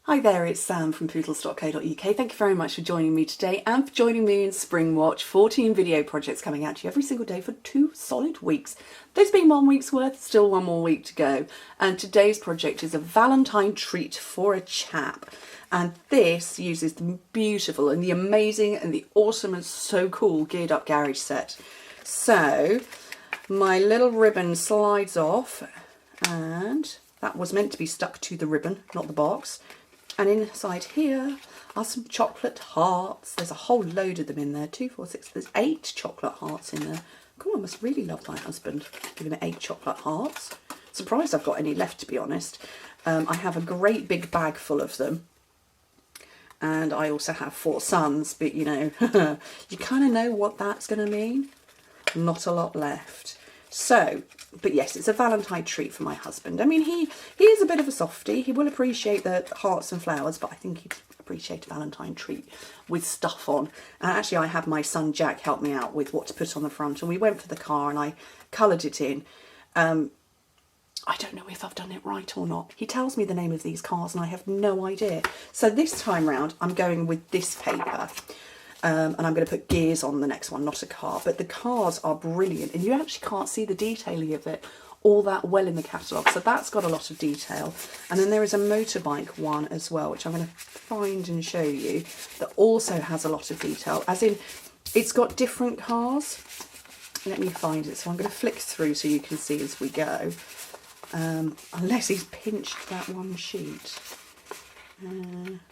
Hi there, it's Sam from poodles.co.uk. Thank you very much for joining me today and for joining me in SpringWatch. 14 video projects coming at you every single day for 2 solid weeks. There's been 1 week's worth, still 1 more week to go. And today's project is a Valentine treat for a chap. And this uses the beautiful and the amazing and the awesome and so cool geared up garage set. So my little ribbon slides off, and that was meant to be stuck to the ribbon, not the box. And inside here are some chocolate hearts. There's a whole load of them in there. 2, 4, 6, there's 8 chocolate hearts in there. God, I must really love my husband, giving it 8 chocolate hearts. Surprised I've got any left, to be honest. I have a great big bag full of them. And I also have 4 sons, but you know, you kind of know what that's going to mean. Not a lot left. So, but yes, it's a Valentine treat for my husband. I mean, he is a bit of a softie. He will appreciate the hearts and flowers, but I think he'd appreciate a Valentine treat with stuff on. And actually, I had my son Jack help me out with what to put on the front, and we went for the car and I coloured it in. I don't know if I've done it right or not. He tells me the name of these cars and I have no idea. So this time round, I'm going with this paper. And I'm going to put gears on the next one, not a car. But the cars are brilliant, and you actually can't see the detailing of it all that well in the catalogue. So that's got a lot of detail. And then there is a motorbike one as well, which I'm going to find and show you, that also has a lot of detail. As in, it's got different cars. Let me find it. So I'm going to flick through so you can see as we go. Unless he's pinched that one sheet.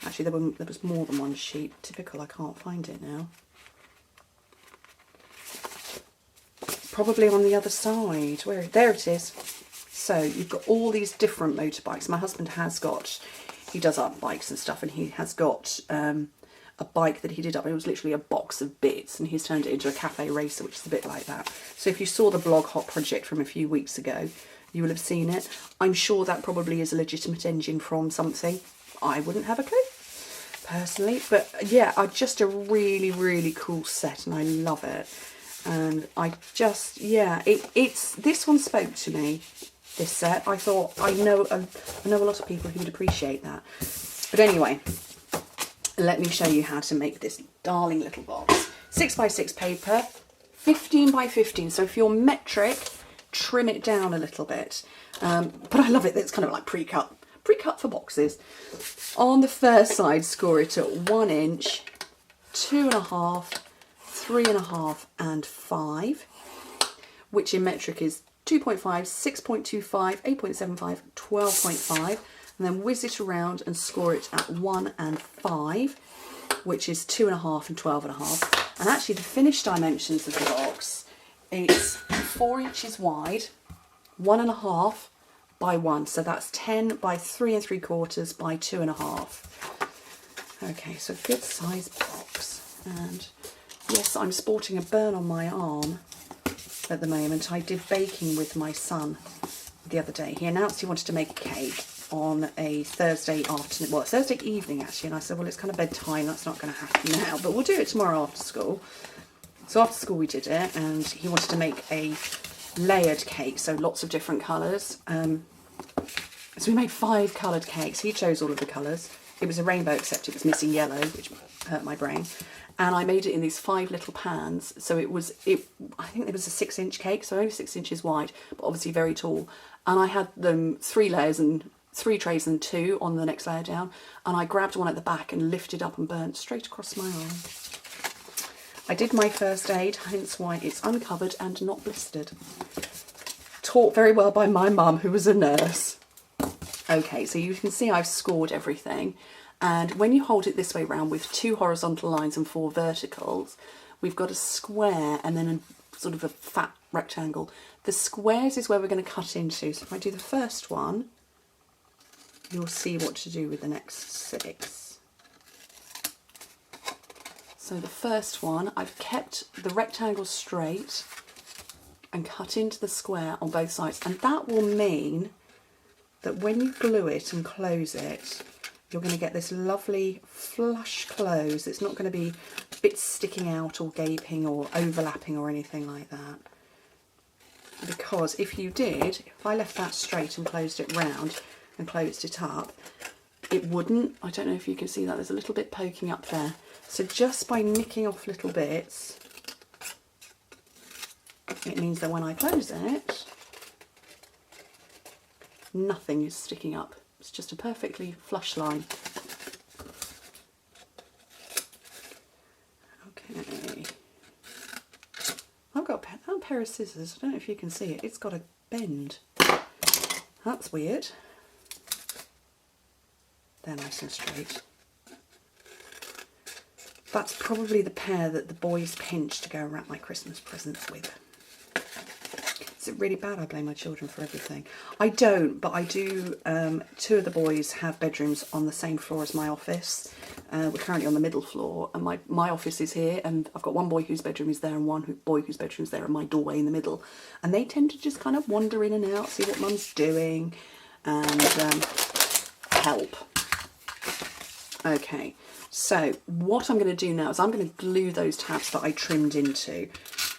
Actually, there was more than one sheet. Typical, I can't find it now. Probably on the other side. There it is. So you've got all these different motorbikes. My husband has got, he does art bikes and stuff, and he has got a bike that he did up. It was literally a box of bits, and he's turned it into a cafe racer, which is a bit like that. So if you saw the blog hop project from a few weeks ago, you will have seen it. I'm sure that probably is a legitimate engine from something. I wouldn't have a clue, personally. But yeah, just a really, really cool set, and I love it. And I just, yeah, it's this one spoke to me, this set. I thought, I know a lot of people who would appreciate that. But anyway, let me show you how to make this darling little box. 6x6 paper, 15x15. So if you're metric, trim it down a little bit. But I love it. It's kind of like pre-cut for boxes. On the first side, score it at 1 inch, 2.5, 3.5 and 5, which in metric is 2.5, 6.25, 8.75, 12.5, and then whiz it around and score it at 1 and 5, which is 2.5 and 12.5. And actually the finished dimensions of the box, it's 4 inches wide, 1.5 by 1, so that's 10 by 3 3/4 by 2.5. Okay, so good size box. And yes, I'm sporting a burn on my arm at the moment. I did baking with my son the other day. He announced he wanted to make a cake on a Thursday afternoon, well, Thursday evening actually, and I said, well, it's kind of bedtime, that's not going to happen now, but we'll do it tomorrow after school. So after school we did it, and he wanted to make a layered cake, so lots of different colours. So we made 5 coloured cakes. He chose all of the colours. It was a rainbow, except it was missing yellow, which hurt my brain. And I made it in these 5 little pans. So I think it was a 6-inch cake, so only 6 inches wide, but obviously very tall. And I had them 3 layers and 3 trays and 2 on the next layer down. And I grabbed one at the back and lifted up and burnt straight across my arm. I did my first aid, hence why it's uncovered and not blistered. Taught very well by my mum, who was a nurse. Okay, so you can see I've scored everything. And when you hold it this way round with 2 horizontal lines and 4 verticals, we've got a square and then a sort of a fat rectangle. The squares is where we're going to cut into. So if I do the first one, you'll see what to do with the next 6. So the first one, I've kept the rectangle straight and cut into the square on both sides. And that will mean that when you glue it and close it, you're going to get this lovely flush close. It's not going to be bits sticking out or gaping or overlapping or anything like that. Because if you did, if I left that straight and closed it round and closed it up, it wouldn't. I don't know if you can see that. There's a little bit poking up there. So just by nicking off little bits, it means that when I close it, nothing is sticking up. It's just a perfectly flush line. Okay. I've got a pair of scissors. I don't know if you can see it. It's got a bend. That's weird. They're nice and straight. That's probably the pair that the boys pinch to go and wrap my Christmas presents with. Is it really bad I blame my children for everything? I don't, but I do. Two of the boys have bedrooms on the same floor as my office. We're currently on the middle floor, and my office is here, and I've got one boy whose bedroom is there and one boy whose bedroom is there, and my doorway in the middle. And they tend to just kind of wander in and out, see what Mum's doing, and help. Okay, so what I'm going to do now is I'm going to glue those tabs that I trimmed into.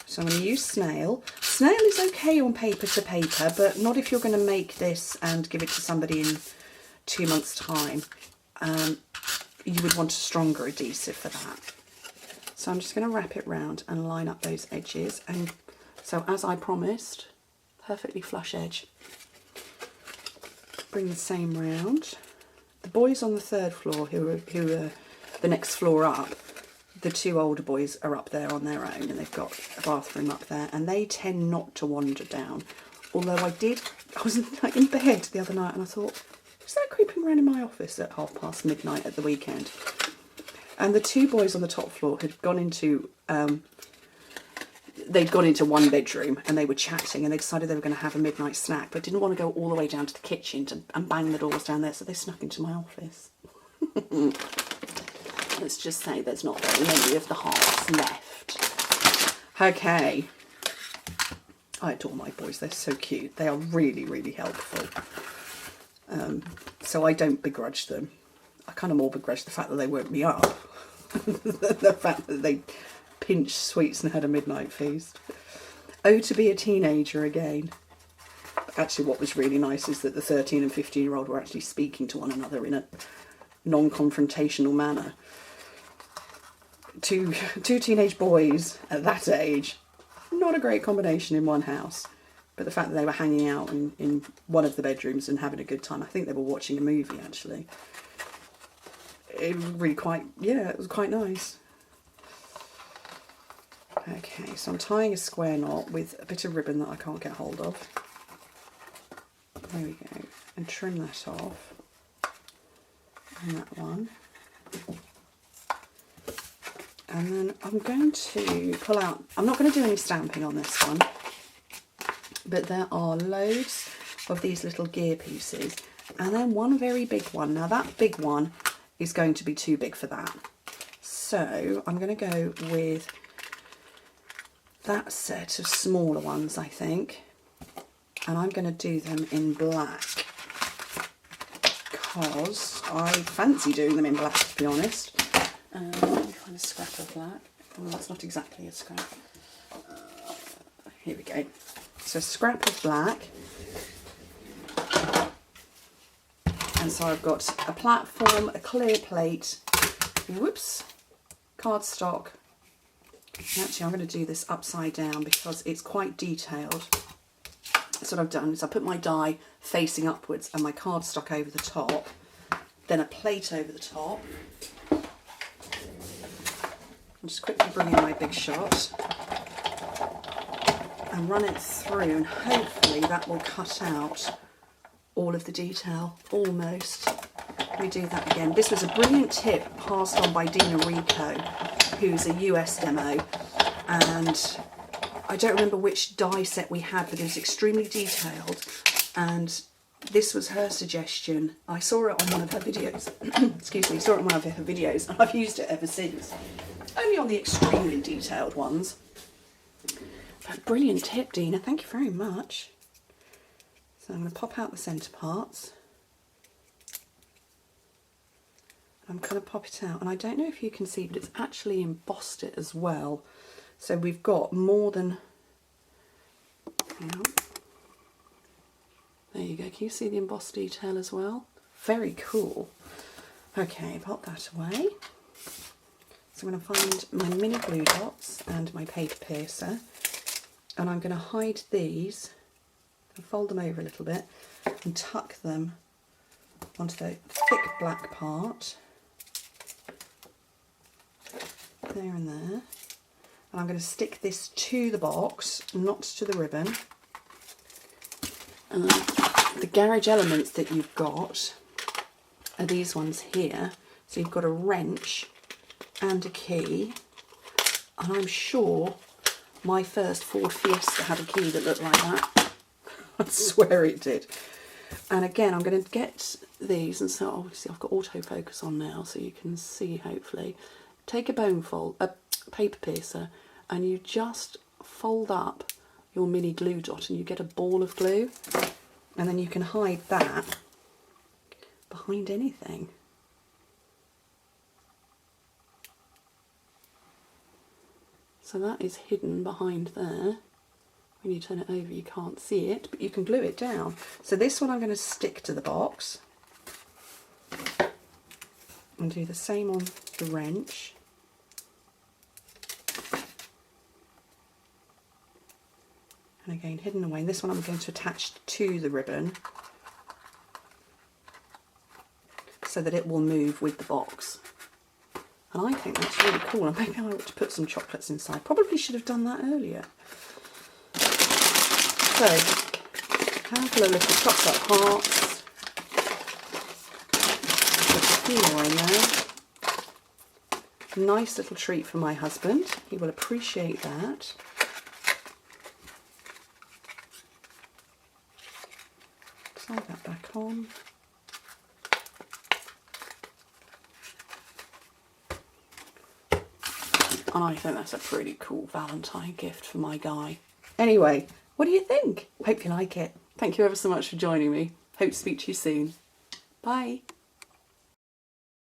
So I'm going to use snail. Snail is okay on paper to paper, but not if you're going to make this and give it to somebody in 2 months' time. You would want a stronger adhesive for that. So I'm just going to wrap it round and line up those edges. And so as I promised, perfectly flush edge. Bring the same round. The boys on the 3rd floor, who are the next floor up, the 2 older boys are up there on their own, and they've got a bathroom up there, and they tend not to wander down. Although I was in bed the other night and I thought, is that creeping around in my office at midnight at the weekend? And the 2 boys on the top floor had gone into they'd gone into one bedroom and they were chatting, and they decided they were going to have a midnight snack, but didn't want to go all the way down to the kitchen and bang the doors down there, so they snuck into my office. Let's just say there's not very many of the hearts left. Okay. I adore my boys. They're so cute. They are really, really helpful. So I don't begrudge them. I kind of more begrudge the fact that they woke me up. The fact that they pinched sweets and had a midnight feast. Oh, to be a teenager again. Actually, what was really nice is that the 13 and 15-year-old were actually speaking to one another in a non-confrontational manner. Two teenage boys at that age, not a great combination in one house. But the fact that they were hanging out in one of the bedrooms and having a good time, I think they were watching a movie actually. It was really it was quite nice. Okay, so I'm tying a square knot with a bit of ribbon that I can't get hold of. There we go. And trim that off. And that one. And then I'm going to pull out, I'm not going to do any stamping on this one, but there are loads of these little gear pieces, and then one very big one. Now that big one is going to be too big for that. So I'm going to go with that set of smaller ones, I think, and I'm going to do them in black because I fancy doing them in black, to be honest. Let me find a scrap of black. Well, that's not exactly a scrap. Here we go. So a scrap of black. And so I've got a platform, a clear plate, whoops, cardstock. Actually, I'm going to do this upside down because it's quite detailed. So what I've done is I put my die facing upwards and my cardstock over the top, then a plate over the top. I'll just quickly bring in my big shot and run it through, and hopefully that will cut out all of the detail, almost. Let me do that again. This was a brilliant tip passed on by Dina Rico, who's a US demo, and I don't remember which die set we had, but it was extremely detailed, and this was her suggestion. I saw it on one of her videos. Excuse me, saw it on one of her videos, and I've used it ever since. Only on the extremely detailed ones. But brilliant tip, Dina. Thank you very much. So I'm going to pop out the centre parts. I'm going to pop it out, and I don't know if you can see, but it's actually embossed it as well. So we've got more than, hang on. There you go, can you see the embossed detail as well? Very cool. Okay, pop that away. So I'm going to find my mini glue dots and my paper piercer, and I'm going to hide these, fold them over a little bit and tuck them onto the thick black part, there and there. And I'm going to stick this to the box, not to the ribbon. The garage elements that you've got are these ones here. So you've got a wrench and a key, and I'm sure my first Ford Fiesta had a key that looked like that. I swear it did. And again, I'm going to get these, and so obviously I've got autofocus on now so you can see, hopefully. Take a paper piercer, and you just fold up your mini glue dot and you get a ball of glue, and then you can hide that behind anything. So that is hidden behind there. When you turn it over you can't see it, but you can glue it down. So this one I'm going to stick to the box and do the same on the wrench. And again, hidden away. And this one I'm going to attach to the ribbon so that it will move with the box. And I think that's really cool. And maybe I ought to put some chocolates inside. Probably should have done that earlier. So, handful of little chocolate hearts. Put a few more in there. Nice little treat for my husband. He will appreciate that. Slide that back on. And I think that's a pretty cool Valentine gift for my guy. Anyway, what do you think? Hope you like it. Thank you ever so much for joining me. Hope to speak to you soon. Bye.